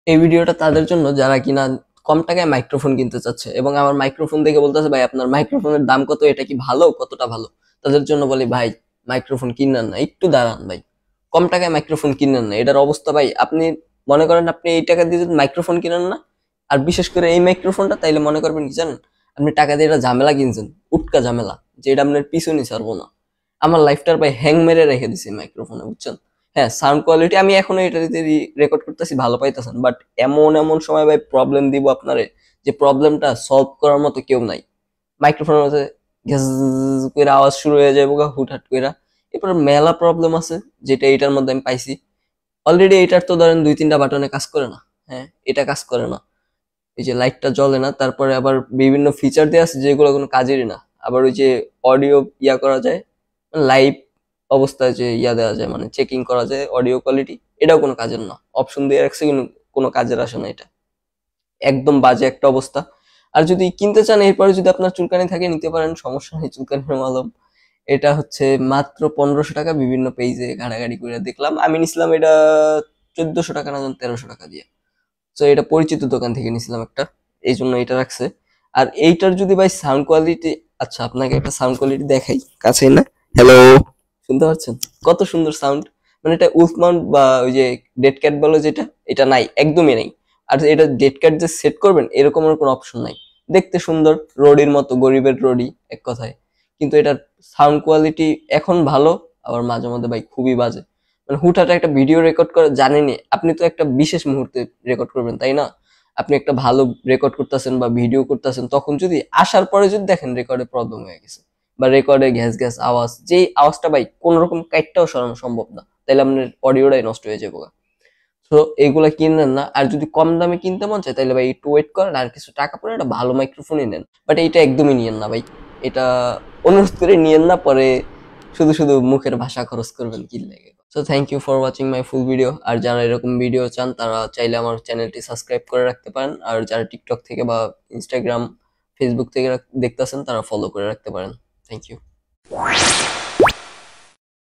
এই ভিডিওটা তাদের জন্য যারা কিনা কম টাকায় মাইক্রোফোন কিনতে চাচ্ছে এবং আমার মাইক্রোফোন দেখে বলতেছে ভাই আপনার মাইক্রোফোনের দাম কত, এটা কি ভালো, কতটা ভালো। তাদের জন্য বলি ভাই মাইক্রোফোন কিনেন না, একটু দাঁড়ান ভাই, কম টাকায় মাইক্রোফোন কিনেন না। এটার অবস্থা ভাই, আপনি মনে করেন আপনি এই টাকা দিয়ে যদি মাইক্রোফোন কিনেন না, আর বিশেষ করে এই মাইক্রোফোনটা, তাইলে মনে করবেন কি জানেন, আপনি টাকা দিয়ে এটা ঝামেলা কিনছেন, উটকা ঝামেলা, যে এটা আপনার পিছনে ছাড়বো না। আমার লাইফটার ভাই হ্যাং মেরে রেখে দিছি মাইক্রোফোনে, বুঝছেন। হ্যাঁ, সাউন্ড কোয়ালিটি আমি এখনো এটাতে রেকর্ড করতেছি, ভালো পাইতেছেন, বাট এমন এমন সময় ভাই প্রবলেম দিব আপনারে, যে প্রবলেমটা সলভ করার মতো কেউ নাই। মাইক্রোফোনের মধ্যে ঘ্যাজ করে আওয়াজ শুরু হয়ে যাবে হুটহাট কইরা। এরপর মেলা প্রবলেম আছে, যেটা এটার মধ্যে আমি পাইছি। অলরেডি এটার তো ধরেন 2-3টা বাটনে কাজ করে না। হ্যাঁ, এটা কাজ করে না, এই যে লাইটটা জ্বলে না। তারপরে আবার বিভিন্ন ফিচার দেওয়া আছে যেগুলো কোনো কাজেরই না। আবার ওই যে অডিও ইয়া করা যায়, লাইভ অবস্থায় যে ইয়া দেওয়া যায়, মানে চেকিং করা যায় অডিও কোয়ালিটি, এটাও কোনো কাজের না। অপশন দিয়ে রাখছে কিন্তু কোনো কাজের আসে না এটা, একদম বাজে একটা অবস্থা। আর যদি কিনতে চান এরপরে যদি আপনার চুলকানি থাকে নিতে পারেন, সমস্যা নেই, চুলকানির মলম। এটা হচ্ছে মাত্র 1500 টাকা, বিভিন্ন পেজে ঘাটাঘাটি করে দেখলাম, আমি নিছিলাম এটা 1400 টাকা না 1300 টাকা দিয়ে। তো এটা পরিচিত দোকান থেকে নিছিলাম একটা, এই জন্য এটা রাখছে। আর এইটার যদি ভাই সাউন্ড কোয়ালিটি, আচ্ছা আপনাকে একটা সাউন্ড কোয়ালিটি দেখাই কাছে না। হ্যালো, শুনতে পাচ্ছেন কত সুন্দর সাউন্ড? মানে এটা উলফ মাউন্ট বা ওই যে ডেড ক্যাট বলো যেটা, এটা নাই, একদমই নাই। আর এটা ডেড ক্যাট যে সেট করবেন এরকম কোনো অপশন নাই। দেখতে সুন্দর, রোডির মতো, গরিবের রোডি এক কথায়। কিন্তু এটার সাউন্ড কোয়ালিটি এখন ভালো, আবার মাঝে মধ্যে ভাই খুবই বাজে। মানে হুটহাট একটা ভিডিও রেকর্ড করে, জানেনি আপনি তো একটা বিশেষ মুহূর্তে রেকর্ড করবেন তাই না, আপনি একটা ভালো রেকর্ড করতেছেন বা ভিডিও করতেছেন, তখন যদি আসার পরে যদি দেখেন রেকর্ডে প্রবলেম হয়ে গেছে, বা রেকর্ডে ঘ্যাস ঘ্যাস আওয়াজ, যেই আওয়াজটা ভাই কোন রকম কাইটটাও সরানো সম্ভব না, তাইলে আপনার অডিওটাই নষ্ট হয়ে যাবে। তো এইগুলা কিনেন না। আর যদি কম দামে কিনতে মন চায় তাহলে ভাই একটু ওয়েট করেন, আর কিছু টাকা পরে একটা ভালো মাইক্রোফোনই নেন। বাট এইটা একদমই নিয়েন না ভাই, এটা অনুরোধ করে নিয়েন না, পরে শুধু শুধু মুখের ভাষা খরচ করবেন কি লাগে। So thank you for watching my full video. আর যারা এরকম ভিডিও চান তারা চাইলে আমার চ্যানেলটি সাবস্ক্রাইব করে রাখতে পারেন, আর যারা টিকটক থেকে বা ইনস্টাগ্রাম, ফেসবুক থেকে দেখতেছেন তারা ফলো করে রাখতে পারেন। Thank you.